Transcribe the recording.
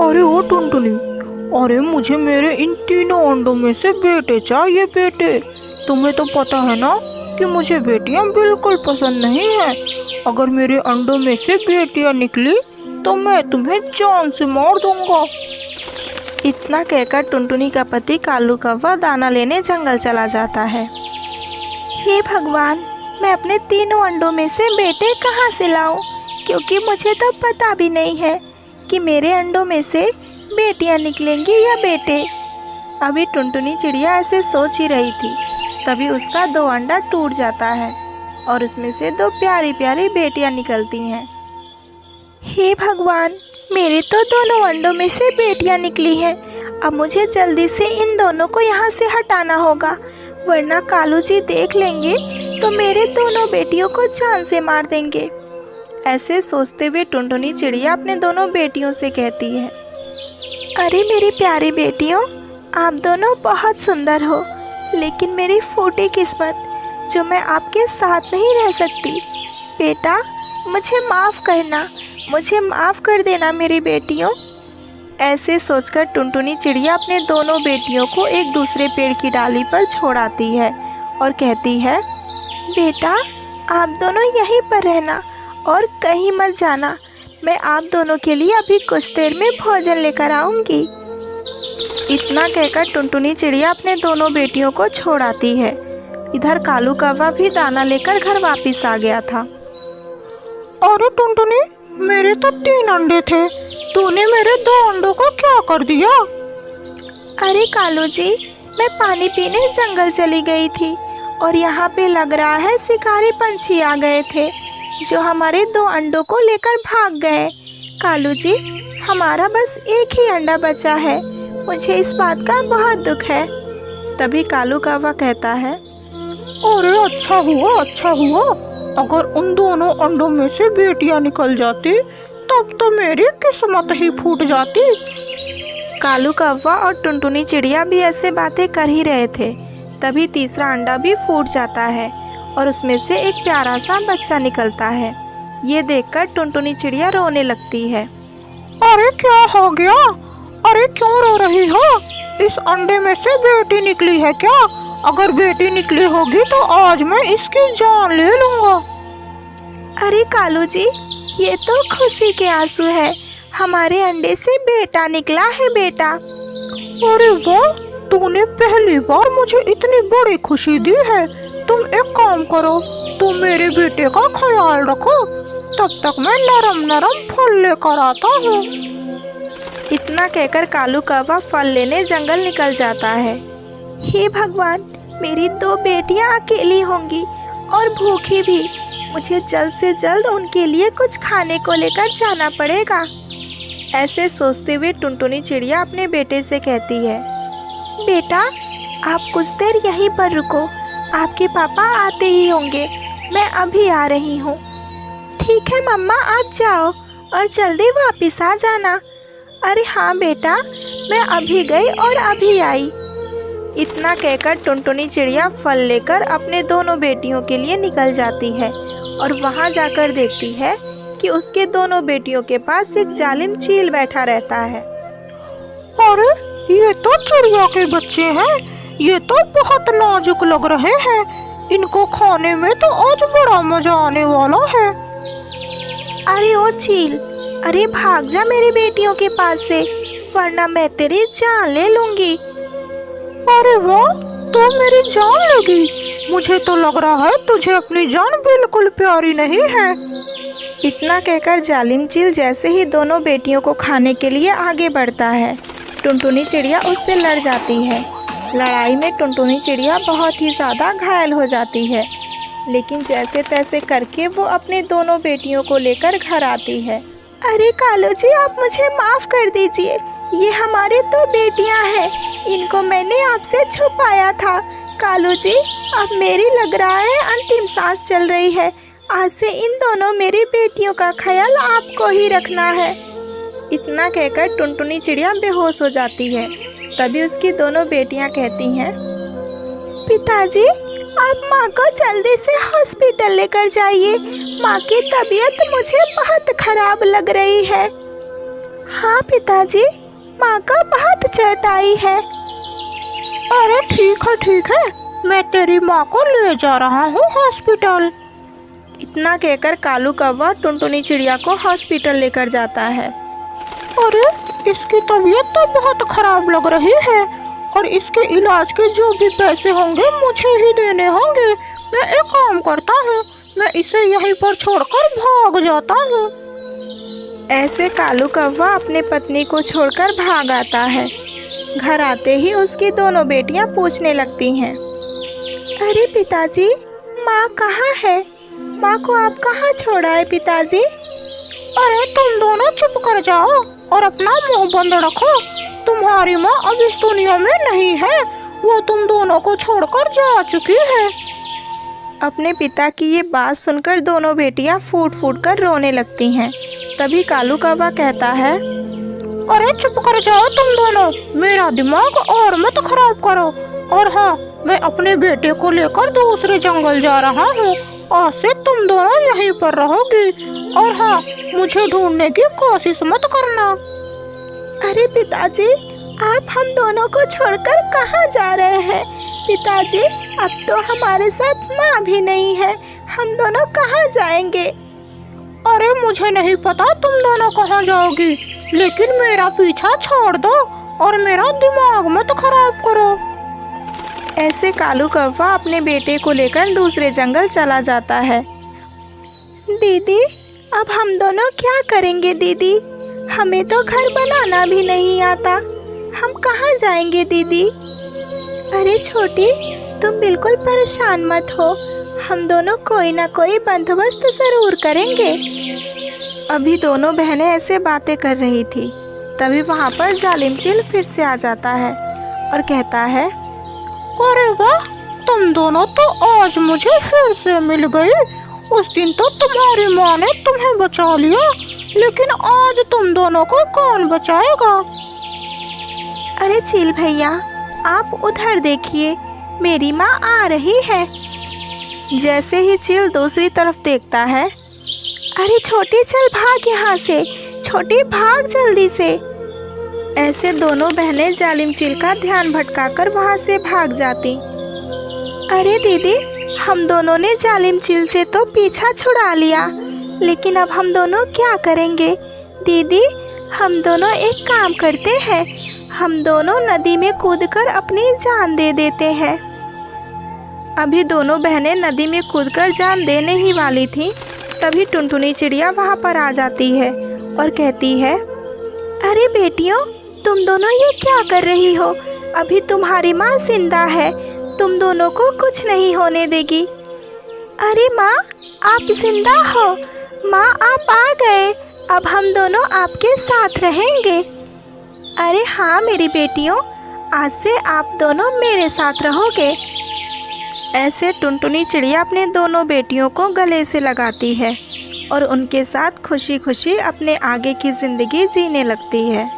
अरे ओ टुनटुनी, अरे मुझे मेरे इन तीनों अंडों में से बेटे चाहिए, बेटे। तुम्हें तो पता है ना कि मुझे बेटियां बिल्कुल पसंद नहीं है। अगर मेरे अंडों में से बेटियां निकली तो मैं तुम्हें जान से मार दूंगा। इतना कहकर टुनटुनी का पति कालू कौवा दाना लेने जंगल चला जाता है। हे भगवान, मैं अपने तीनों अंडों में से बेटे कहाँ से लाऊं? क्योंकि मुझे तो पता भी नहीं है कि मेरे अंडों में से बेटियां निकलेंगी या बेटे। अभी टुनटुनी चिड़िया ऐसे सोच ही रही थी, तभी उसका 2 अंडा टूट जाता है और उसमें से 2 प्यारी प्यारी बेटियां निकलती हैं। हे भगवान, मेरे तो दोनों अंडों में से बेटियां निकली हैं। अब मुझे जल्दी से इन दोनों को यहाँ से हटाना होगा, वरना कालू जी देख लेंगे तो मेरे दोनों बेटियों को जान से मार देंगे। ऐसे सोचते हुए टुनटुनी चिड़िया अपने दोनों बेटियों से कहती है, अरे मेरी प्यारी बेटियों, आप दोनों बहुत सुंदर हो, लेकिन मेरी फूटी किस्मत जो मैं आपके साथ नहीं रह सकती। बेटा, मुझे माफ़ करना, मुझे माफ़ कर देना मेरी बेटियों। ऐसे सोचकर टुनटुनी चिड़िया अपने दोनों बेटियों को एक दूसरे पेड़ की डाली पर छोड़ाती है और कहती है, बेटा आप दोनों यहीं पर रहना और कहीं मत जाना। मैं आप दोनों के लिए अभी कुछ देर में भोजन लेकर आऊँगी। इतना कहकर टुनटुनी चिड़िया अपने दोनों बेटियों को छोड़ाती है। इधर कालू कौवा भी दाना लेकर घर वापस आ गया था। अरे टुनटुनी, मेरे तो 3 अंडे थे, तूने मेरे 2 अंडों को क्या कर दिया? अरे कालू जी, मैं पानी पीने जंगल चली गई थी और यहाँ पे लग रहा है शिकारी पंछी आ गए थे जो हमारे 2 अंडों को लेकर भाग गए। कालू जी, हमारा बस एक ही अंडा बचा है, मुझे इस बात का बहुत दुख है। तभी कालू कौवा कहता है, अरे अच्छा हुआ, अगर उन दोनों अंडों में से बेटियां निकल जाती तब तो मेरी किस्मत ही फूट जाती। कालू कौवा और टुनटुनी चिड़िया भी ऐसे बातें कर ही रहे थे, तभी तीसरा अंडा भी फूट जाता है और उसमें से एक प्यारा सा बच्चा निकलता है। ये देखकर टुनटुनी चिड़िया रोने लगती है। अरे क्या हो गया? अरे क्यों रो रही हो? इस अंडे में से बेटी निकली है क्या? अगर बेटी निकली होगी तो आज मैं इसकी जान ले लूंगा। अरे कालू जी, ये तो खुशी के आंसू है, हमारे अंडे से बेटा निकला है बेटा। अरे वाह, तूने पहली बार मुझे इतनी बड़ी खुशी दी है। तुम एक काम करो, तुम मेरे बेटे का ख्याल रखो, तब तक मैं नरम नरम फल लेकर आता हूँ। इतना कहकर कालू कौवा फल लेने जंगल निकल जाता है। हे भगवान, मेरी 2 बेटियां अकेली होंगी और भूखी भी। मुझे जल्द से जल्द उनके लिए कुछ खाने को लेकर जाना पड़ेगा। ऐसे सोचते हुए टुनटुनी चिड़िया अपने बेटे से कहती है, बेटा आप कुछ देर यहीं पर रुको, आपके पापा आते ही होंगे, मैं अभी आ रही हूँ। ठीक है मम्मा, आप जाओ और जल्दी वापस आ जाना। अरे हाँ बेटा, मैं अभी गई और अभी आई। इतना कहकर टुनटुनी चिड़िया फल लेकर अपने दोनों बेटियों के लिए निकल जाती है और वहाँ जाकर देखती है कि उसके दोनों बेटियों के पास एक जालिम चील बैठा रहता है। अरे ये तो चिड़िया के बच्चे हैं, ये तो बहुत नाजुक लग रहे हैं, इनको खाने में तो आज बड़ा मजा आने वाला है। अरे ओ चील, अरे भाग जा मेरी बेटियों के पास से, वरना मैं तेरी जान ले लूंगी। अरे वाह, तो मेरी जान लगी? मुझे तो लग रहा है तुझे अपनी जान बिल्कुल प्यारी नहीं है। इतना कहकर जालिम चील जैसे ही दोनों बेटियों को खाने के लिए आगे बढ़ता है, टुनटुनी चिड़िया उससे लड़ जाती है। लड़ाई में टुनटुनी चिड़िया बहुत ही ज़्यादा घायल हो जाती है, लेकिन जैसे तैसे करके वो अपने दोनों बेटियों को लेकर घर आती है। अरे कालू जी, आप मुझे माफ़ कर दीजिए, ये हमारी 2 बेटियां हैं, इनको मैंने आपसे छुपाया था। कालू जी, अब मेरी लग रहा है अंतिम सांस चल रही है, आज से इन दोनों मेरी बेटियों का ख्याल आपको ही रखना है। इतना कहकर टुनटुनी चिड़िया बेहोश हो जाती है। तभी उसकी दोनों बेटियां कहती हैं, पिताजी आप माँ को जल्दी से हॉस्पिटल लेकर जाइए, माँ की तबीयत मुझे बहुत खराब लग रही है। हाँ पिताजी, माँ का बहुत चोट आई है। अरे ठीक है, मैं तेरी माँ को ले जा रहा हूँ हॉस्पिटल। इतना कहकर कालू कौवा टुनटुनी चिड़िया को हॉस्पिटल लेकर जाता है। अरे इसकी तबीयत तो बहुत खराब लग रही है और इसके इलाज के जो भी पैसे होंगे मुझे ही देने होंगे। मैं एक काम करता हूँ, मैं इसे यहीं पर छोड़कर भाग जाता हूँ। ऐसे कालू कौवा अपने पत्नी को छोड़कर भाग आता है। घर आते ही उसकी दोनों बेटियां पूछने लगती हैं, अरे पिताजी, माँ कहाँ है? माँ को आप कहाँ छोड़ा है पिताजी? अरे तुम दोनों चुप कर जाओ और अपना मुंह बंद रखो। तुम्हारी माँ अब इस दुनिया में नहीं है, वो तुम दोनों को छोड़कर जा चुकी है। अपने पिता की ये बात सुनकर दोनों बेटियां फूट फूट कर रोने लगती हैं। तभी कालू कौवा कहता है, अरे चुप कर जाओ तुम दोनों, मेरा दिमाग और मत खराब करो। और हाँ, मैं अपने बेटे को लेकर दूसरे जंगल जा रहा हूँ। आज से तुम दोनों यहीं पर रहोगी। और हाँ, मुझे ढूंढने की कोशिश मत करना। अरे पिताजी, आप हम दोनों को छोड़कर कहाँ जा रहे हैं? पिताजी, अब तो हमारे साथ माँ भी नहीं है, हम दोनों कहाँ जाएंगे? अरे मुझे नहीं पता तुम दोनों कहाँ जाओगी, लेकिन मेरा पीछा छोड़ दो और मेरा दिमाग मत खराब करो। ऐसे कालू कौवा अपने बेटे को लेकर दूसरे जंगल चला जाता है। दीदी, अब हम दोनों क्या करेंगे दीदी? हमें तो घर बनाना भी नहीं आता, हम कहाँ जाएंगे दीदी? अरे छोटी, तुम बिल्कुल परेशान मत हो, हम दोनों कोई ना कोई बंदोबस्त जरूर करेंगे। अभी दोनों बहनें ऐसे बातें कर रही थी, तभी वहाँ पर जालिम चील फिर से आ जाता है और कहता है, अरे वाह, तुम दोनों तो आज मुझे फिर से मिल गई। उस दिन तो तुम्हारी माँ ने तुम्हें बचा लिया, लेकिन आज तुम दोनों को कौन बचाएगा? अरे चील भैया, आप उधर देखिए, मेरी माँ आ रही है। जैसे ही चील दूसरी तरफ देखता है, अरे छोटी चल भाग यहाँ से, छोटी भाग जल्दी से। ऐसे दोनों बहनें जालिम चील का ध्यान भटकाकर वहाँ से भाग जाती। अरे दीदी, हम दोनों ने जालिम चील से तो पीछा छुड़ा लिया, लेकिन अब हम दोनों क्या करेंगे? दीदी, हम दोनों एक काम करते हैं, हम दोनों नदी में कूदकर अपनी जान दे देते हैं। अभी दोनों बहनें नदी में कूदकर जान देने ही वाली थीं, तभी टुनटुनी चिड़िया वहाँ पर आ जाती है और कहती है, अरे बेटियों, तुम दोनों ये क्या कर रही हो? अभी तुम्हारी माँ जिंदा है, तुम दोनों को कुछ नहीं होने देगी। अरे माँ, आप जिंदा हो? माँ, आप आ गए, अब हम दोनों आपके साथ रहेंगे। अरे हाँ मेरी बेटियों, आज से आप दोनों मेरे साथ रहोगे। ऐसे टुनटुनी चिड़िया अपने दोनों बेटियों को गले से लगाती है और उनके साथ खुशी खुशी अपने आगे की ज़िंदगी जीने लगती है।